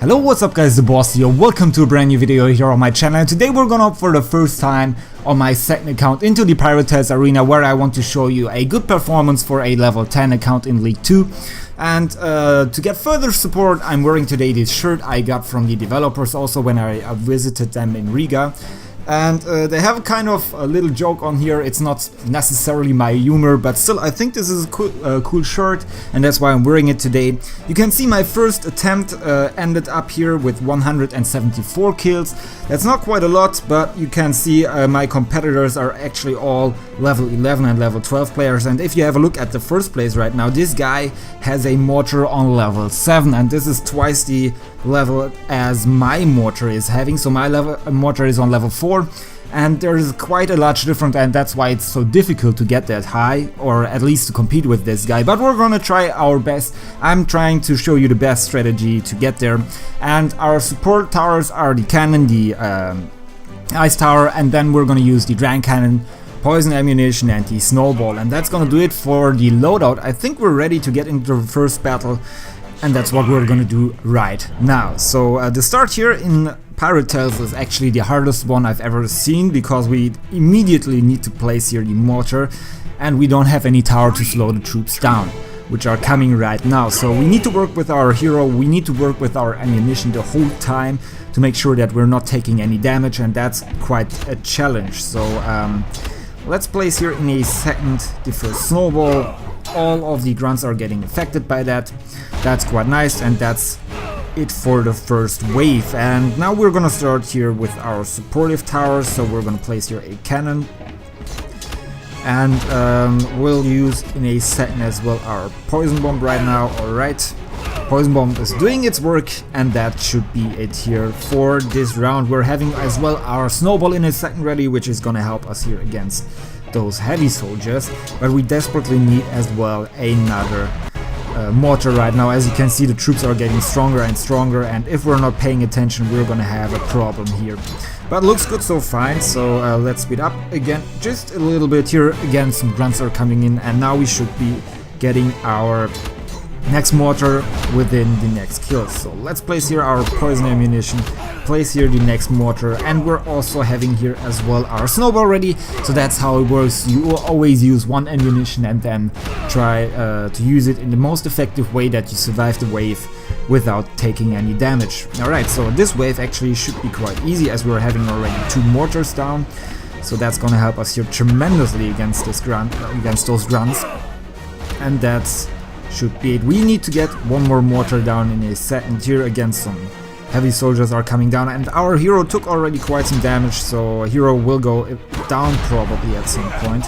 Hello, what's up guys, the boss here. Welcome to a brand new video here on my channel. And today we're gonna for the first time on my second account into the Pirate Tales arena, where I want to show you a good performance for a level 10 account in League 2. And to get further support, I'm wearing today this shirt I got from the developers also when I visited them in Riga. And they have kind of a little joke on here. It's not necessarily my humor, but still I think this is a cool shirt, and that's why I'm wearing it today. You can see my first attempt ended up here with 174 kills. That's not quite a lot, but you can see my competitors are actually all level 11 and level 12 players. And if you have a look at the first place right now, this guy has a mortar on level 7, and this is twice the level as my mortar is having. So my mortar is on level 4, and there is quite a large difference, and that's why it's so difficult to get that high, or at least to compete with this guy. But we're gonna try our best. I'm trying to show you the best strategy to get there. And our support towers are the cannon, the ice tower, and then we're gonna use the dragon cannon, poison ammunition, and the snowball. And that's gonna do it for the loadout. I think we're ready to get into the first battle, and that's what we're gonna do right now. So the start here in Pirate Tales is actually the hardest one I've ever seen, because we immediately need to place here the mortar, and we don't have any tower to slow the troops down, which are coming right now. So we need to work with our hero, we need to work with our ammunition the whole time to make sure that we're not taking any damage, and that's quite a challenge. So let's place here in a second the first snowball. All of the grunts are getting affected by that. That's quite nice, and that's it for the first wave. And now we're gonna start here with our supportive towers. So we're gonna place here a cannon, and we'll use in a second as well our poison bomb right now. Alright, poison bomb is doing its work, and that should be it here for this round. We're having as well our snowball in a second ready, which is gonna help us here against those heavy soldiers, but we desperately need as well another mortar right now. As you can see, the troops are getting stronger and stronger, and if we're not paying attention, we're gonna have a problem here. But looks good so far. So let's speed up again just a little bit here. Again, some grunts are coming in, and now we should be getting our next mortar within the next kill. So let's place here our poison ammunition, place here the next mortar, and we're also having here as well our snowball ready. So that's how it works. You will always use one ammunition and then try to use it in the most effective way that you survive the wave without taking any damage. Alright, so this wave actually should be quite easy, as we're having already 2 mortars down. So that's gonna help us here tremendously against this against those grunts. And that's should be it. We need to get one more mortar down in a second here. Again, some heavy soldiers are coming down, and our hero took already quite some damage, so hero will go down probably at some point.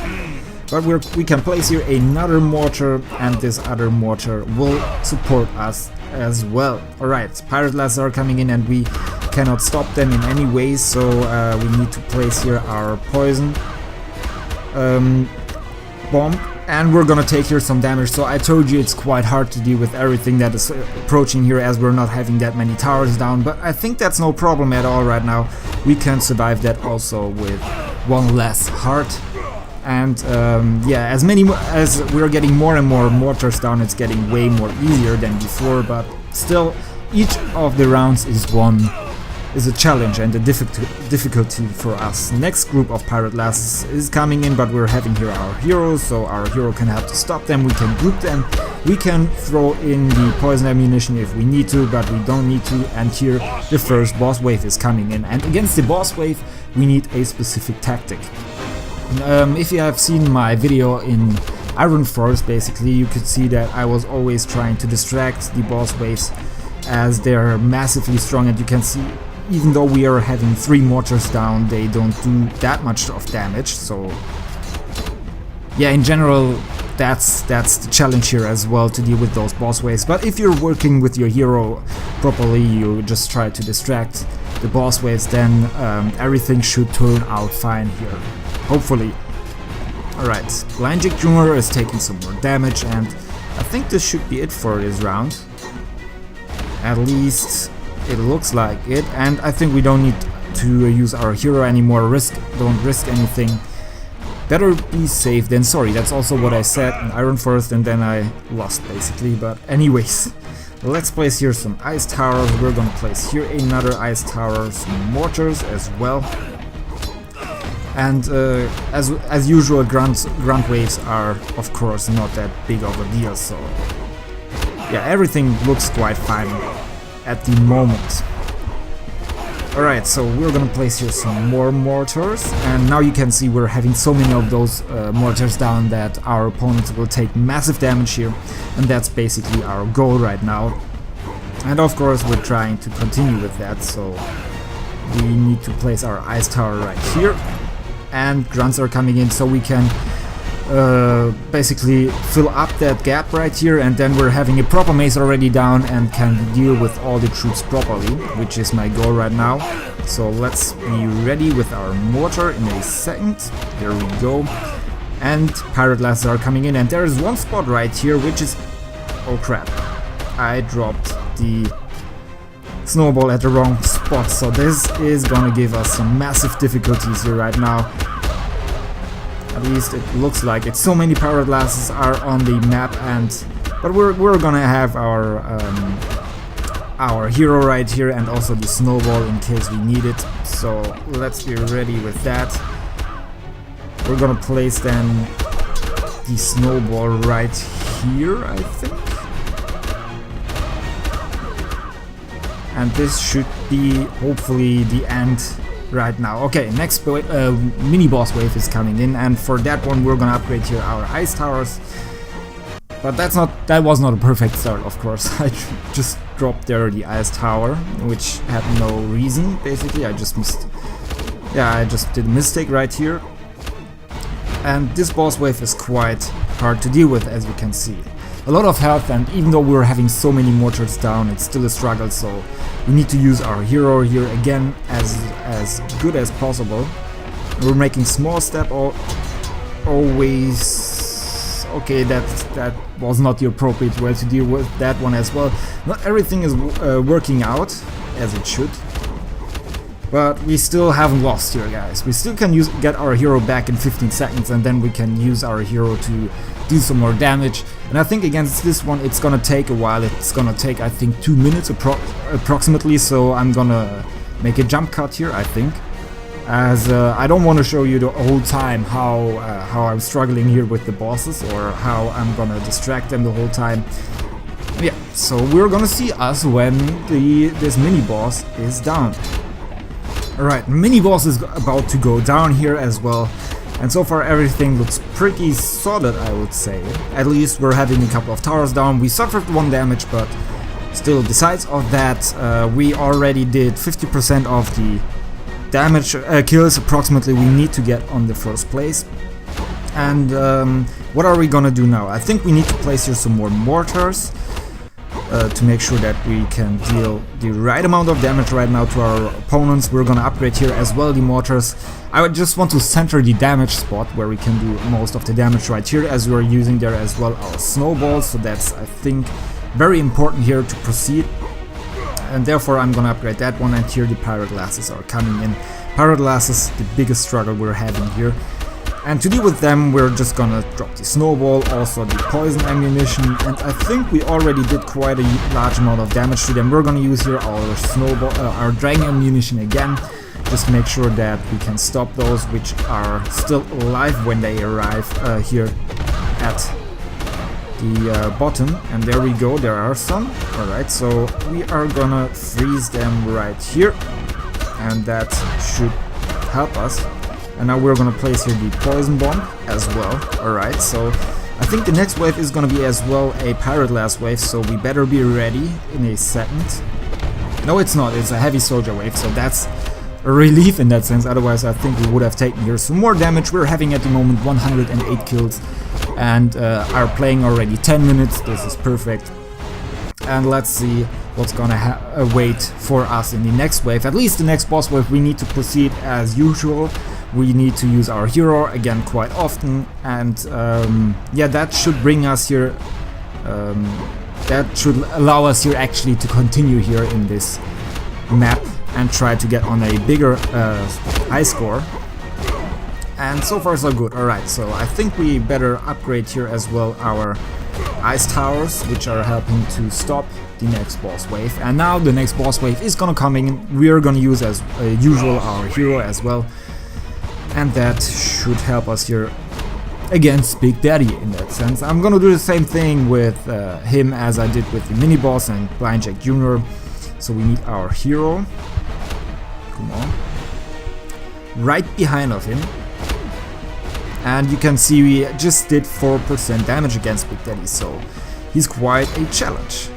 But we can place here another mortar, and this other mortar will support us as well. Alright, pirate lasses are coming in, and we cannot stop them in any way, so we need to place here our poison bomb. And we're gonna take here some damage. So I told you it's quite hard to deal with everything that is approaching here, as we're not having that many towers down, but I think that's no problem at all right now. We can survive that also with one less heart. And yeah, as we're getting more and more mortars down, it's getting way more easier than before, but still each of the rounds is a challenge and a difficulty for us. Next group of pirate lasses is coming in, but we're having here our heroes, so our hero can help to stop them. We can group them, we can throw in the poison ammunition if we need to, but we don't need to. And here the first boss wave is coming in, and against the boss wave we need a specific tactic. If you have seen my video in Iron Forest, basically you could see that I was always trying to distract the boss waves, as they're massively strong, and you can see even though we are having 3 mortars down, they don't do that much of damage. So yeah, in general that's the challenge here as well, to deal with those boss waves. But if you're working with your hero properly, you just try to distract the boss waves, then everything should turn out fine here, hopefully. Alright, Blind Jig Jr. is taking some more damage, and I think this should be it for this round. At least it looks like it, and I think we don't need to use our hero anymore. Don't risk anything. Better be safe than sorry. That's also what I said in Iron Forest, and then I lost basically. But anyways, Let's place here some ice towers. We're gonna place here another ice tower, some mortars as well. And as usual, grunt waves are of course not that big of a deal, so yeah, everything looks quite fine at the moment. Alright, so we're gonna place here some more mortars, and now you can see we're having so many of those mortars down that our opponents will take massive damage here, and that's basically our goal right now. And of course we're trying to continue with that, so we need to place our ice tower right here. And grunts are coming in, so we can basically fill up that gap right here, and then we're having a proper maze already down and can deal with all the troops properly, which is my goal right now. So let's be ready with our mortar in a second. There we go. And pirate lasses are coming in, and there is one spot right here which is... oh crap, I dropped the snowball at the wrong spot, so this is gonna give us some massive difficulties here right now. At least it looks like it. So many pirate lasses are on the map, but we're gonna have our hero right here and also the snowball in case we need it. So let's be ready with that. We're gonna place then the snowball right here, I think. And this should be hopefully the end right now. Okay, next mini boss wave is coming in, and for that one we're gonna upgrade here our ice towers. But that was not a perfect start, of course. I just dropped there the ice tower, which had no reason. Basically, I just did a mistake right here. And this boss wave is quite hard to deal with, as you can see. A lot of health, and even though we're having so many mortars down, it's still a struggle, so we need to use our hero here again as good as possible. We're making small step always. Okay, that was not the appropriate way to deal with that one as well. Not everything is working out as it should, but we still haven't lost here, guys. We still can get our hero back in 15 seconds, and then we can use our hero to do some more damage. And I think against this one it's gonna take a while. It's gonna take, I think, 2 minutes approximately, so I'm gonna make a jump cut here, I think, as I don't want to show you the whole time how I'm struggling here with the bosses, or how I'm gonna distract them the whole time. Yeah, so we're gonna see us when this mini boss is down. Alright, mini boss is about to go down here as well. And so far everything looks pretty solid, I would say. At least we're having a couple of towers down. We suffered 1 damage, but still, besides of that, we already did 50% of the damage kills approximately we need to get on the first place. And what are we gonna do now? I think we need to place here some more mortars to make sure that we can deal the right amount of damage right now to our opponents. We're gonna upgrade here as well the mortars. I just want to center the damage spot where we can do most of the damage right here, as we're using there as well our snowballs, so that's, I think, very important here to proceed. And therefore I'm gonna upgrade that one, and here the pirate lasses are coming in. Pirate lasses, the biggest struggle we're having here. And to deal with them, we're just gonna drop the snowball, also the poison ammunition, and I think we already did quite a large amount of damage to them. We're gonna use here our snowball, our dragon ammunition again, just make sure that we can stop those which are still alive when they arrive here at the bottom. And there we go, there are some. Alright, so we are gonna freeze them right here, and that should help us. And now we're gonna place here the poison bomb as well. Alright, so I think the next wave is gonna be as well a pirate lass wave, so we better be ready in a second. No, it's not, it's a heavy soldier wave, so that's a relief in that sense. Otherwise I think we would have taken here some more damage. We're having at the moment 108 kills and are playing already 10 minutes. This is perfect. And let's see what's gonna wait for us in the next wave. At least the next boss wave we need to proceed as usual. We need to use our hero again quite often, and yeah, that should bring us here, that should allow us here actually to continue here in this map and try to get on a bigger high score. And so far so good. Alright, so I think we better upgrade here as well our ice towers, which are helping to stop the next boss wave. And now the next boss wave is gonna come in. We're gonna use as usual our hero as well, and that should help us here against Big Daddy in that sense. I'm gonna do the same thing with him as I did with the mini boss and Blind Jack Jr. So we need our hero. Come on. Right behind of him. And you can see we just did 4% damage against Big Daddy, so he's quite a challenge.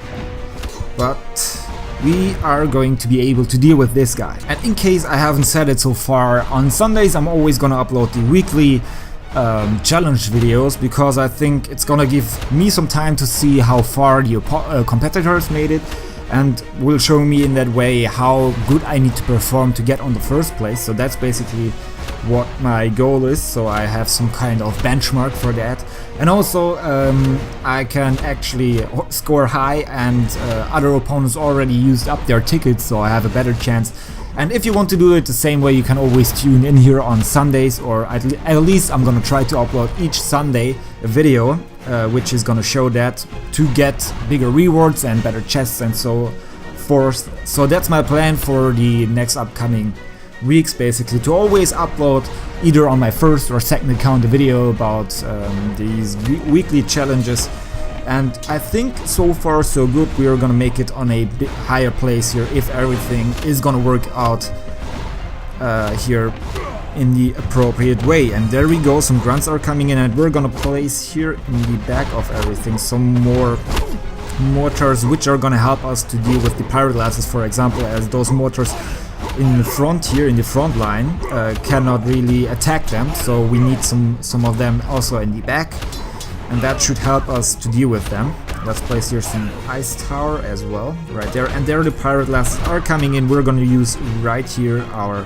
But we are going to be able to deal with this guy. And in case I haven't said it so far, on Sundays I'm always gonna upload the weekly challenge videos, because I think it's gonna give me some time to see how far the competitors made it, and will show me in that way how good I need to perform to get on the first place. So that's basically what my goal is, so I have some kind of benchmark for that. And also I can actually score high, and other opponents already used up their tickets, so I have a better chance. And if you want to do it the same way, you can always tune in here on Sundays, or at least I'm gonna try to upload each Sunday a video which is gonna show that, to get bigger rewards and better chests and so forth. So that's my plan for the next upcoming weeks, basically, to always upload either on my first or second account a video about these weekly challenges. And I think so far so good. We are gonna make it on a bit higher place here if everything is gonna work out here in the appropriate way. And there we go, some grunts are coming in, and we're gonna place here in the back of everything some more mortars, which are gonna help us to deal with the pirate glasses, for example, as those mortars in the front here, in the front line, cannot really attack them, so we need some of them also in the back, and that should help us to deal with them. Let's place here some ice tower as well, right there, and there the pirate glasses are coming in. We're gonna use right here our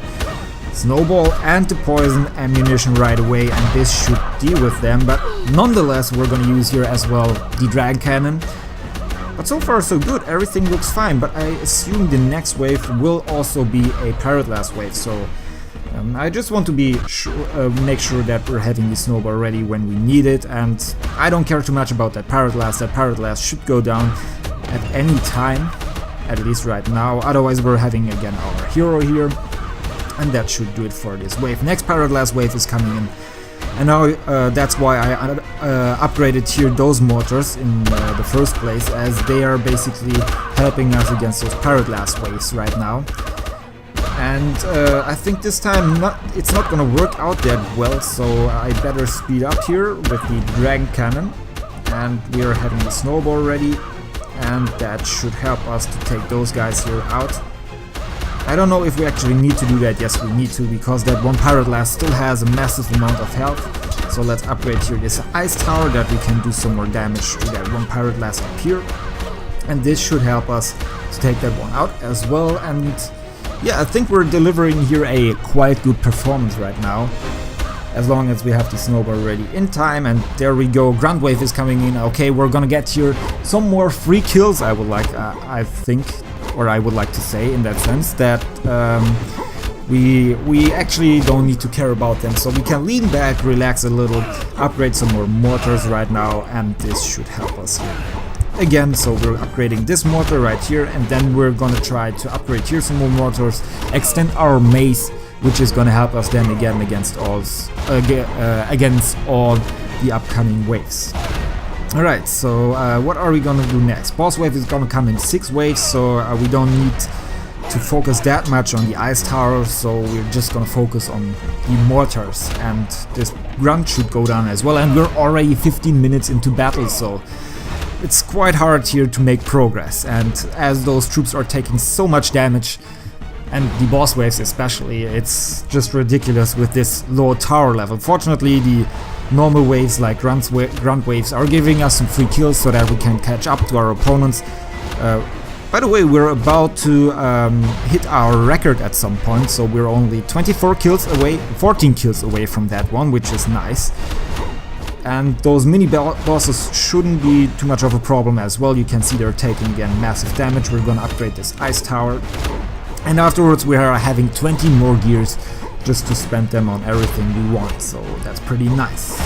snowball and the poison ammunition right away, and this should deal with them. But nonetheless, we're gonna use here as well the drag cannon. But so far so good, everything looks fine, but I assume the next wave will also be a pirate glass wave, so I just want to be make sure that we're having the snowball ready when we need it, and I don't care too much about that pirate glass. That pirate glass should go down at any time, at least right now, otherwise we're having again our hero here, and that should do it for this wave. Next pirate glass wave is coming in. And now that's why I upgraded here those mortars in the first place, as they are basically helping us against those pirate glass waves right now. And I think this time it's not gonna work out that well, so I better speed up here with the dragon cannon. And we are having the snowball ready, and that should help us to take those guys here out. I don't know if we actually need to do that. Yes, we need to, because that one pirate glass still has a massive amount of health. So let's upgrade here this ice tower, that we can do some more damage to that one pirate glass up here. And this should help us to take that one out as well. And yeah, I think we're delivering here a quite good performance right now, as long as we have the snowball ready in time. And there we go, grunt wave is coming in. Okay, we're gonna get here some more free kills, I would like, I think, or I would like to say, in that sense, that we actually don't need to care about them, so we can lean back, relax a little, upgrade some more mortars right now, and this should help us here again. So we're upgrading this mortar right here, and then we're gonna try to upgrade here some more mortars, extend our mace, which is gonna help us then again against all the upcoming waves. Alright, so what are we gonna do next? Boss wave is gonna come in 6 waves, so we don't need to focus that much on the ice tower, so we're just gonna focus on the mortars, and this grunt should go down as well. And we're already 15 minutes into battle, so it's quite hard here to make progress, and as those troops are taking so much damage, and the boss waves especially, it's just ridiculous with this low tower level. Fortunately, the normal waves like grunt waves are giving us some free kills so that we can catch up to our opponents. By the way, we're about to hit our record at some point, so we're only 14 kills away from that one, which is nice. And those mini bosses shouldn't be too much of a problem as well. You can see they're taking again massive damage. We're gonna upgrade this ice tower, and afterwards we are having 20 more gears just to spend them on everything we want, so that's pretty nice.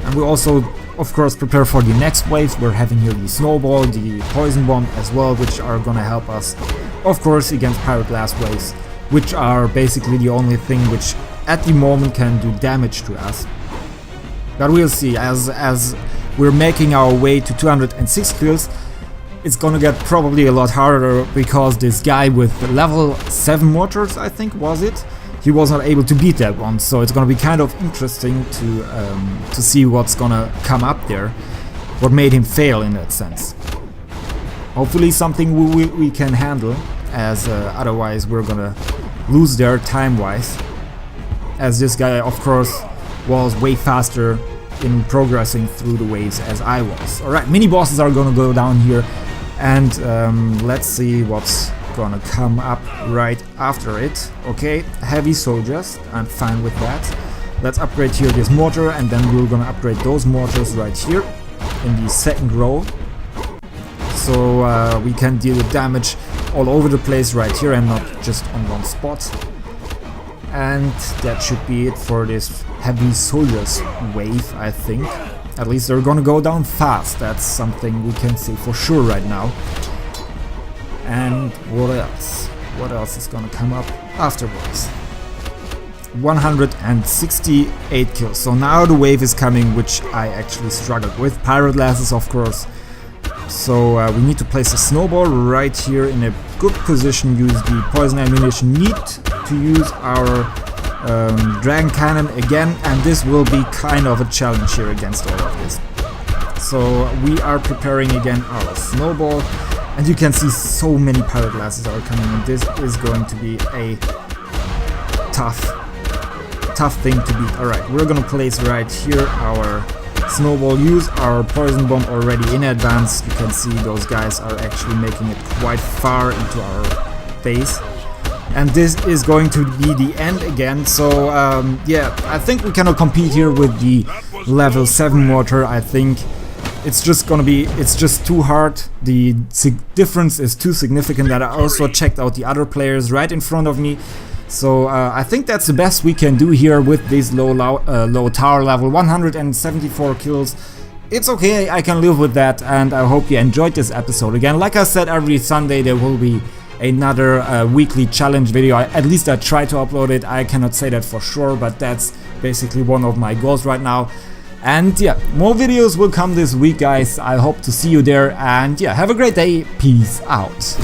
And we also of course prepare for the next waves. We're having here the snowball, the poison bomb as well, which are gonna help us, of course, against pyroclast waves, which are basically the only thing which at the moment can do damage to us. But we'll see, as we're making our way to 206 kills, it's gonna get probably a lot harder, because this guy with level 7 mortars, I think was it, he was not able to beat that one, so it's gonna be kind of interesting to see what's gonna come up there, what made him fail in that sense. Hopefully something we can handle, as otherwise we're gonna lose there time-wise, as this guy of course was way faster in progressing through the waves as I was. Alright, mini bosses are gonna go down here, and let's see what's gonna come up right after it. Okay, heavy soldiers, I'm fine with that. Let's upgrade here this mortar, and then we're gonna upgrade those mortars right here in the second row, so we can deal with damage all over the place right here and not just on one spot. And that should be it for this heavy soldiers wave, I think. At least they're gonna go down fast, that's something we can say for sure right now. And what else? What else is gonna come up afterwards? 168 kills, so now the wave is coming, which I actually struggled with. Pyroclasts, of course. So we need to place a snowball right here in a good position, use the poison ammunition, need to use our dragon cannon again, and this will be kind of a challenge here against all of this. So we are preparing again our snowball, and you can see so many pyroclasts are coming in. This is going to be a tough thing to beat. Alright, we're gonna place right here our snowball, use our poison bomb already in advance. You can see those guys are actually making it quite far into our base. And this is going to be the end again, so yeah, I think we cannot compete here with the level 7 mortar. I think it's just too hard. The difference is too significant that I also checked out the other players right in front of me. So I think that's the best we can do here with this low tower level. 174 kills. It's okay, I can live with that, and I hope you enjoyed this episode. Again, like I said, every Sunday there will be another weekly challenge video. At least I try to upload it. I cannot say that for sure, but that's basically one of my goals right now. And yeah, more videos will come this week, guys. I hope to see you there, and yeah, have a great day. Peace out.